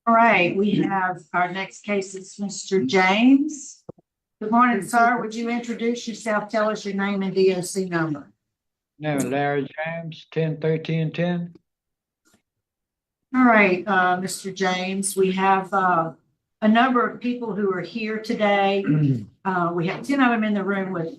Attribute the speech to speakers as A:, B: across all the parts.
A: All right, we have our next case is Mr. James. Good morning, sir. Would you introduce yourself? Tell us your name and DOC number.
B: Name is Larry James, 101310.
A: All right, Mr. James, we have a number of people who are here today. We have 10 of them in the room with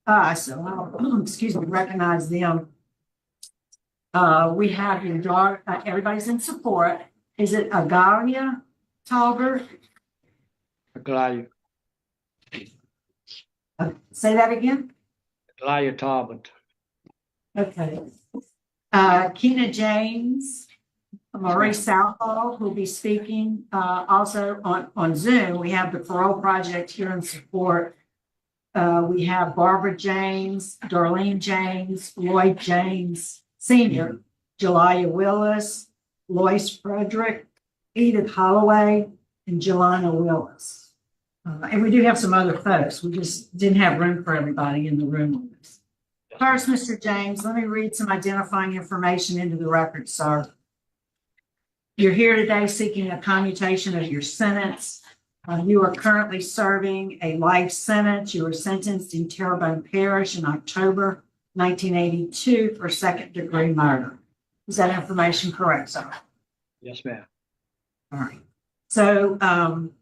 A: us, so I'll, excuse me, recognize them. We have your daughter, everybody's in support. Is it Agalia Talbert?
B: Agalia
A: Say that again?
B: Talbot.
A: Okay. Keena James, Marie Southall will be speaking. Also on Zoom, we have the Parole Project here in support. We have Barbara James, Darlene James, Lloyd James Sr., Jelia Willis, Lois Frederick, Edith Holloway, and Jelana Willis. And we do have some other folks. We just didn't have room for everybody in the room with us. First, Mr. James, let me read some identifying information into the record, sir. You're here today seeking a commutation of your sentence. You are currently serving a life sentence. You were sentenced in Terrebonne Parish in October 1982 for second-degree murder. Is that information correct, sir?
B: Yes, ma'am.
A: All right. So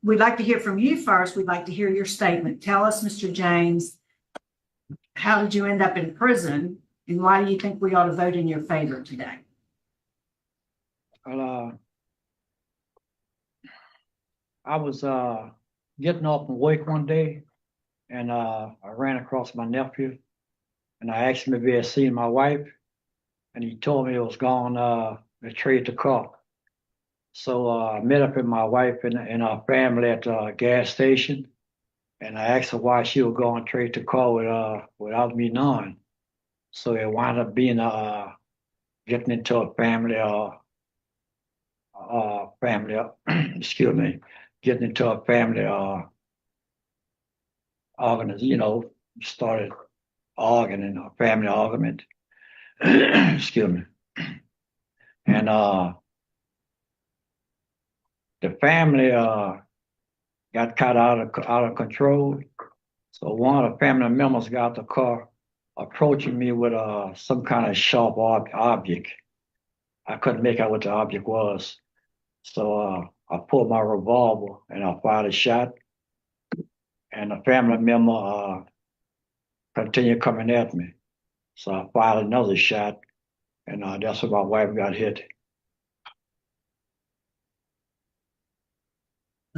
A: we'd like to hear from you first. We'd like to hear your statement. Tell us, Mr. James, how did you end up in prison, and why do you think we ought to vote in your favor today?
B: Well, I was getting off from work one day, and I ran across my nephew, and I asked him if he had seen my wife, and he told me he was gone to trade the car. So I met up with my wife and our family at the gas station, and I asked her why she was going to trade the car without me knowing. So it wound up being getting into a family excuse me, getting into a family started arguing, a family argument. Excuse me. And the family got caught out of control. So one of the family members got the car approaching me with some kind of sharp object. I couldn't make out what the object was. So I pulled my revolver and I fired a shot. And the family member continued coming at me. So I fired another shot, and that's where my wife got hit.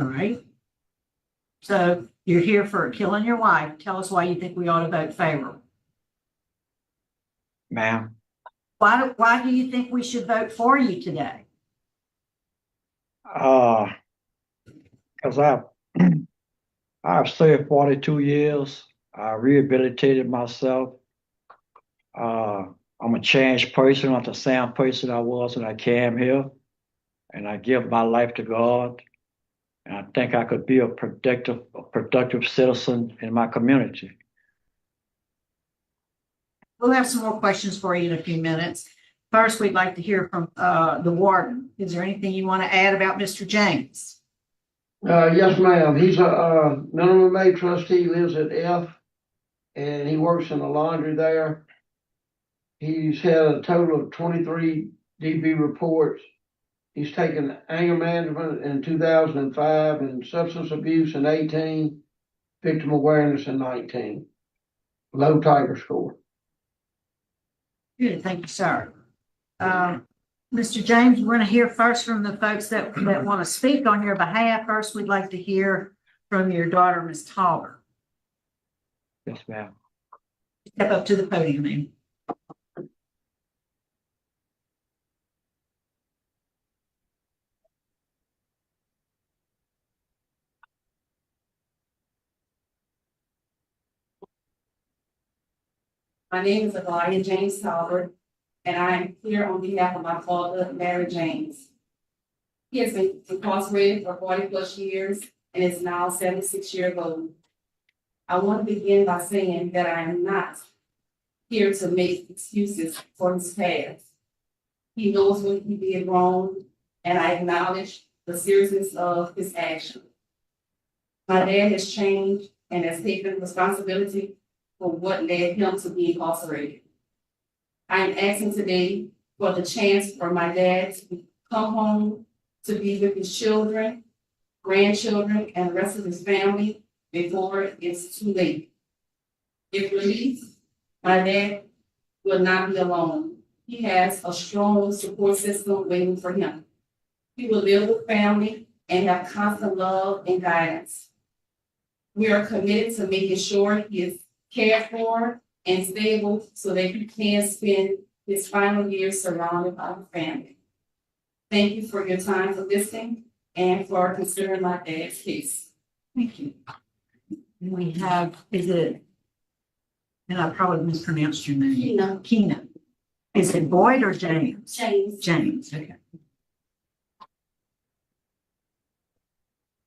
A: All right. So you're here for killing your wife. Tell us why you think we ought to vote favorable.
B: Ma'am?
A: Why do you think we should vote for you today?
B: Because I've served 42 years. I rehabilitated myself. I'm a changed person. I'm not the same person I was when I came here. And I give my life to God. And I think I could be a productive citizen in my community.
A: We'll have some more questions for you in a few minutes. First, we'd like to hear from the warden. Is there anything you want to add about Mr. James?
C: Yes, ma'am. He's a minimum aid trustee, lives at F, and he works in the laundry there. He's had a total of 23 DB reports. He's taken anger management in 2005 and substance abuse in 18, victim awareness in 19. Low Tiger score.
A: Good, thank you, sir. Mr. James, we're going to hear first from the folks that want to speak on your behalf. First, we'd like to hear from your daughter, Ms. Talbert.
B: Yes, ma'am.
A: Step up to the podium, ma'am.
D: My name is Agalia James Talbert, and I am here on behalf of my father, Larry James. He has been incarcerated for 40+ years and is now 76 years old. I want to begin by saying that I am not here to make excuses for his past. He knows what he did wrong, and I acknowledge the seriousness of his action. My dad has changed and has taken responsibility for what led him to be incarcerated. I am asking today for the chance for my dad to come home to be with his children, grandchildren, and the rest of his family before it's too late. If released, my dad will not be alone. He has a strong support system waiting for him. He will live with family and have constant love and guidance. We are committed to making sure he is cared for and stable so that he can spend his final years surrounded by the family. Thank you for your time for listening and for considering my dad's case.
A: Thank you. And we have, is it, and I probably mispronounced your name.
D: Keena.
A: Keena. Is it Boyd or James?
D: James.
A: James, okay.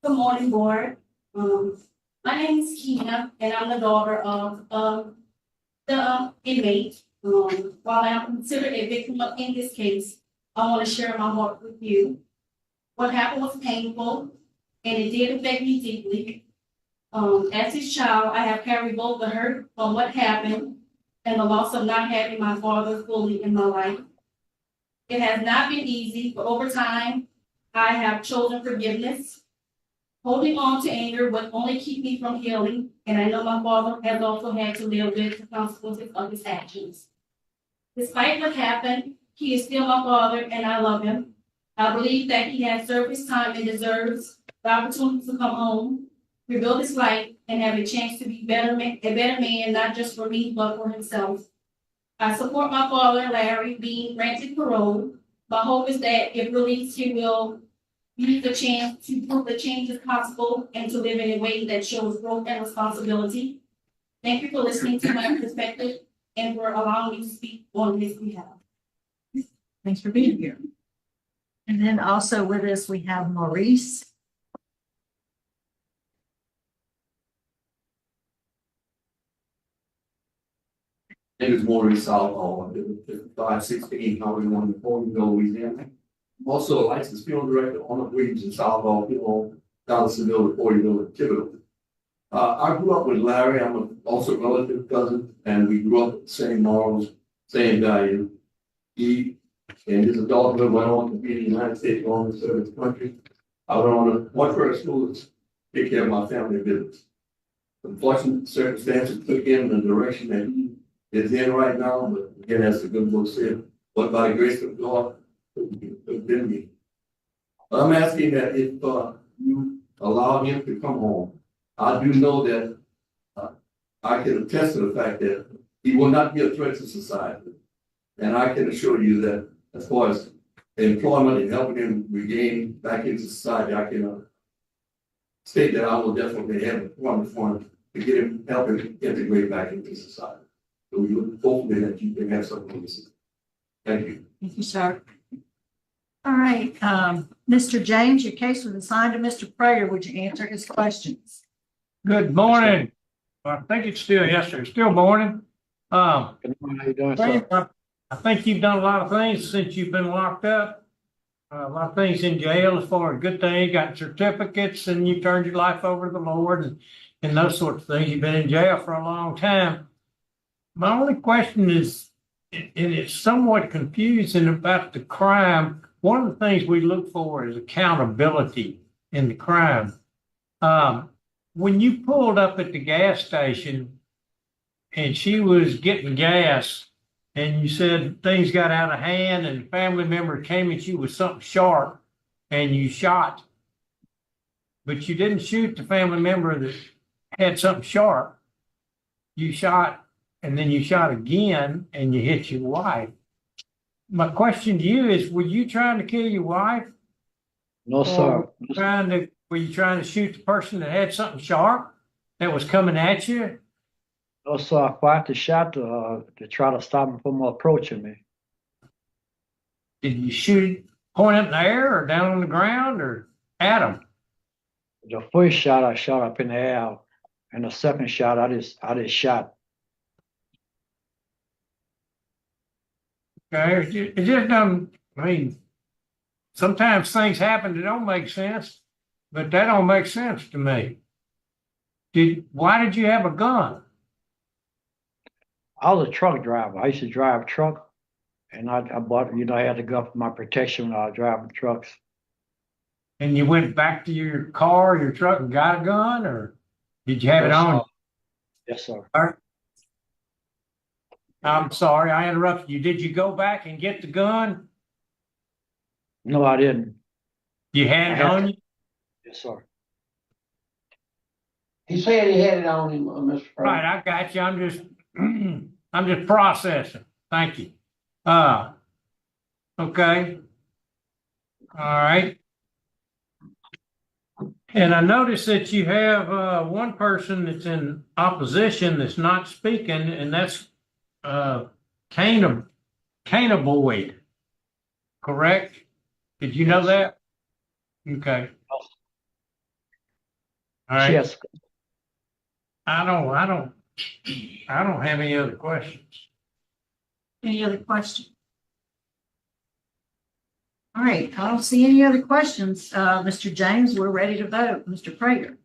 D: Good morning, board. My name is Keena, and I'm the daughter of the inmate. While I'm considered a victim in this case, I want to share my heart with you. What happened was painful, and it did affect me deeply. As his child, I have carried both the hurt from what happened and the loss of not having my father fully in my life. It has not been easy, but over time, I have chosen forgiveness. Holding on to anger would only keep me from healing, and I know my father has also had to live with the consequences of his actions. Despite what happened, he is still my father, and I love him. I believe that he has served his time and deserves the opportunity to come home, rebuild his life, and have a chance to be a better man, not just for me, but for himself. I support my father, Larry, being granted parole. My hope is that if released, he will use the chance to prove the change is possible and to live in a way that shows growth and responsibility. Thank you for listening to my perspective and for allowing me to speak on his behalf.
A: Thanks for being here. And then also with us, we have Maurice.
E: Name is Maurice Salvo, 516 Highway 140, Louisiana. I'm also a licensed funeral director on the Williams and Salvo, Donaldsonville, Fortyville, and Thibodeau. I grew up with Larry. I'm also a relative cousin, and we grew up with the same morals, same value. He and his adulthood went on to be in the United States Army and serve his country. I went on to Whiteford School to take care of my family business. Unfortunate circumstances took him in the direction that he is in right now, but again, as the good book said, but by the grace of God, it's been me. But I'm asking that if you allow him to come home, I do know that I can attest to the fact that he will not be a threat to society. And I can assure you that as far as employment and helping him regain back into society, I can state that I will definitely have a form for him to get him, help him integrate back into society. So we look hopefully that you can have something to listen. Thank you.
A: Thank you, sir. All right, Mr. James, your case was assigned to Mr. Prayer. Would you answer his questions?
F: Good morning. Well, I think it's still yesterday, still morning.
B: Good morning, how you doing, sir?
F: I think you've done a lot of things since you've been locked up. A lot of things in jail as far as good things, got certificates, and you turned your life over to the Lord and those sorts of things. You've been in jail for a long time. My only question is, and it's somewhat confusing about the crime. One of the things we look for is accountability in the crime. When you pulled up at the gas station and she was getting gas and you said things got out of hand and a family member came at you with something sharp and you shot, but you didn't shoot the family member that had something sharp. You shot and then you shot again and you hit your wife. My question to you is, were you trying to kill your wife?
B: No, sir.
F: Were you trying to shoot the person that had something sharp that was coming at you?
B: No, sir. I fired the shot to try to stop him from approaching me.
F: Did you shoot it, point up in the air or down on the ground or at him?
B: The first shot I shot up in the air, and the second shot I just shot.
F: Okay, it just doesn't, I mean, sometimes things happen that don't make sense, but that don't make sense to me. Why did you have a gun?
B: I was a truck driver. I used to drive a truck, and I bought, I had to go for my protection when I was driving trucks.
F: And you went back to your car, your truck, and got a gun, or did you have it
B: Yes,
F: on?
B: sir. Yes, sir.
F: I'm sorry, I interrupted you. Did you go back and get the gun?
B: No, I didn't.
F: You had
B: I
F: it
B: had
F: on
B: to-
F: you?
B: Yes, sir.
C: He said he had it on him, Mr.
F: Right,
C: President.
F: I got you. I'm just, I'm just processing. Thank you. Okay. All right. And I noticed that you have, one person that's in opposition that's not speaking, and that's, Kana Boyd, correct? Did you know
B: Yes.
F: that? Okay. All right.
B: Yes.
F: I don't have any other questions.
A: Any other questions? All right, I don't see any other questions. Mr. James, we're ready to vote. Mr. Prager?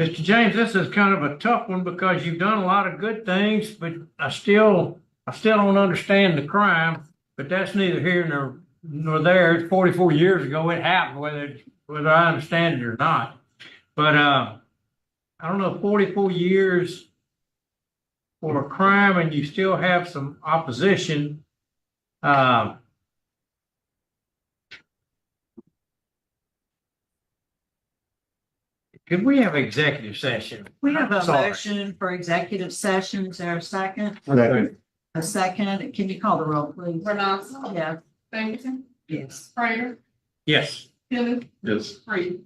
F: Mr. James, this is kind of a tough one because you've done a lot of good things, but I still don't understand the crime, but that's neither here nor there. It's 44 years ago. It happened, whether I understand it or not. But, I don't know, 44 years for a crime and you still have some opposition. Could we have executive session?
A: We have a
F: Sorry.
A: motion for executive session. Is there a second?
F: Okay.
A: A second. Can you call the roll, please?
D: Renata,
A: Yeah,
D: Singleton,
A: yes.
D: Prater,
F: Yes.
D: Phillips,
E: Yes.
D: Reed.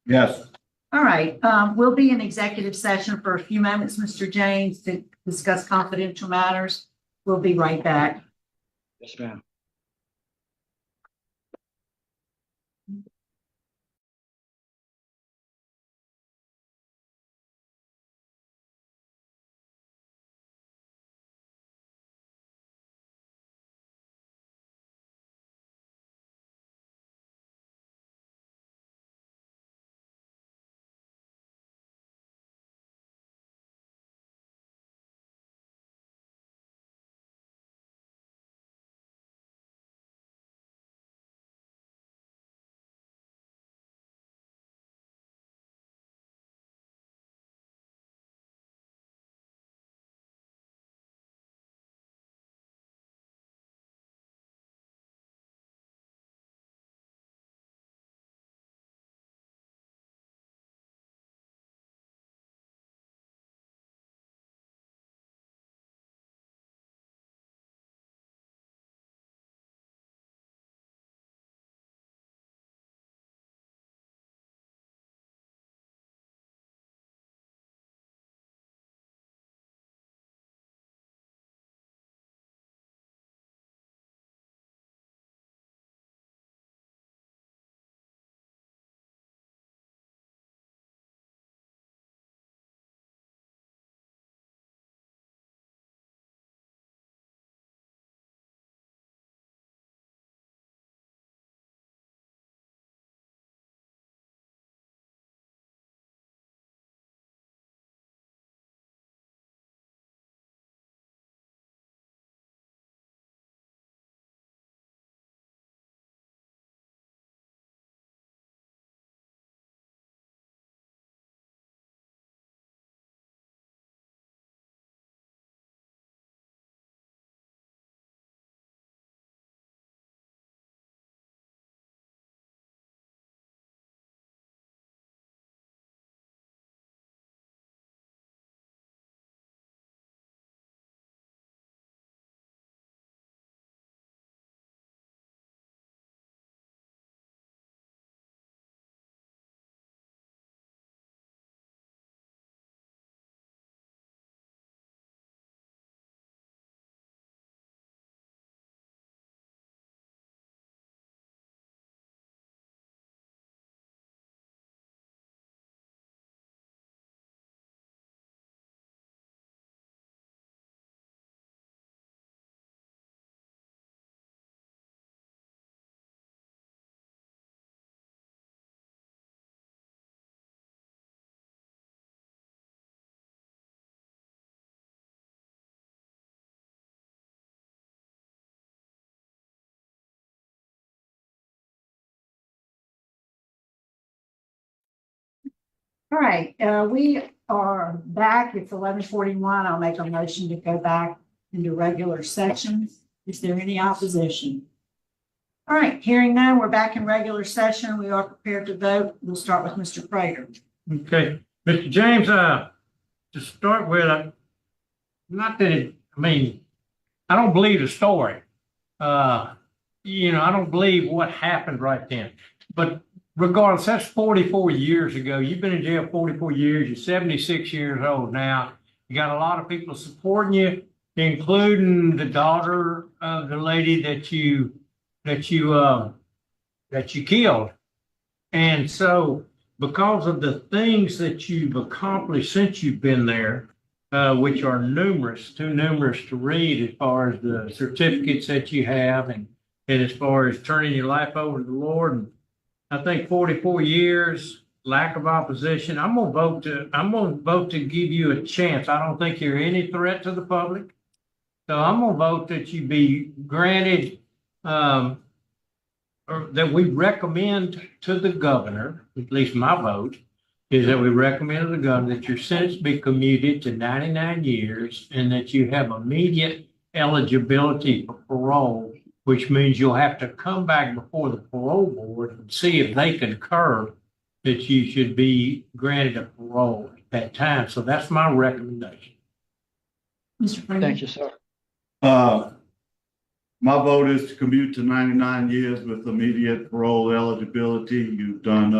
F: Yes.
A: All right, we'll be in executive session for a few moments, Mr. James, to discuss confidential matters. We'll be right back.
B: Yes, ma'am.
A: All right, we are back. It's 11:41. I'll make a motion to go back into regular session. Is there any opposition? All right, hearing none, we're back in regular session. We are prepared to vote. We'll start with Mr. Prater.
F: Okay, Mr. James, to start with, not that I don't believe the story. I don't believe what happened right then. But regardless, that's 44 years ago. You've been in jail 44 years. You're 76 years old now. You got a lot of people supporting you, including the daughter of the lady that you killed. And so, because of the things that you've accomplished since you've been there, which are too numerous to read, as far as the certificates that you have, and as far as turning your life over to the Lord. And I think 44 years, lack of opposition. I'm gonna vote to give you a chance. I don't think you're any threat to the public. So I'm gonna vote that you be granted, or that we recommend to the governor, at least my vote, is that we recommend to the governor that your sentence be commuted to 99 years and that you have immediate eligibility for parole, which means you'll have to come back before the parole board and see if they concur that you should be granted a parole at that time. So that's my recommendation.
A: Mr. Prater?
B: Thank you, sir.
G: My vote is to commute to 99 years with immediate parole eligibility. You've done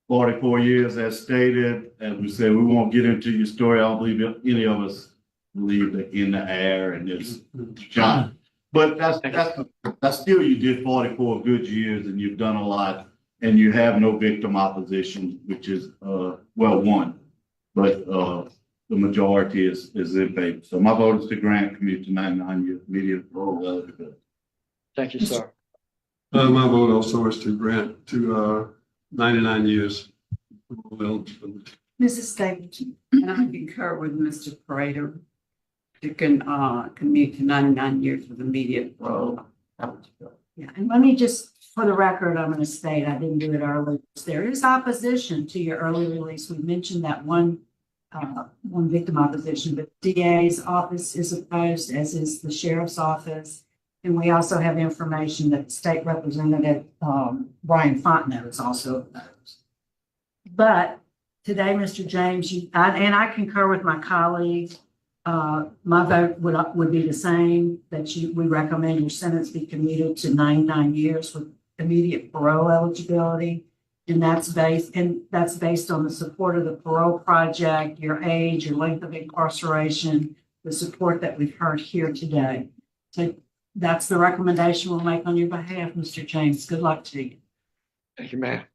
G: 44 years as stated. As we said, we won't get into your story. I don't believe any of us believe that in the air and it's John. But that's still, you did 44 good years and you've done a lot and you have no victim opposition, which is one. But the majority is in favor. So my vote is to grant commute to 99 years immediate parole eligibility.
B: Thank you, sir.
H: My vote also is to grant to 99 years eligibility.
A: Mrs. Stapleton?
I: And I concur with Mr. Prater to commute to 99 years with immediate parole eligibility.
A: Yeah, and let me just, for the record, I'm going to state, I didn't do it earlier. There is opposition to your early release. We mentioned that one victim opposition, but DA's office is opposed, as is the sheriff's office. And we also have information that State Representative Brian Fontenot is also opposed. But today, Mr. James, I concur with my colleague. My vote would be the same, that we recommend your sentence be commuted to 99 years with immediate parole eligibility. And that's based on the support of the parole project, your age, your length of incarceration, the support that we've heard here today. So that's the recommendation we'll make on your behalf, Mr. James. Good luck to you.
B: Thank you, ma'am.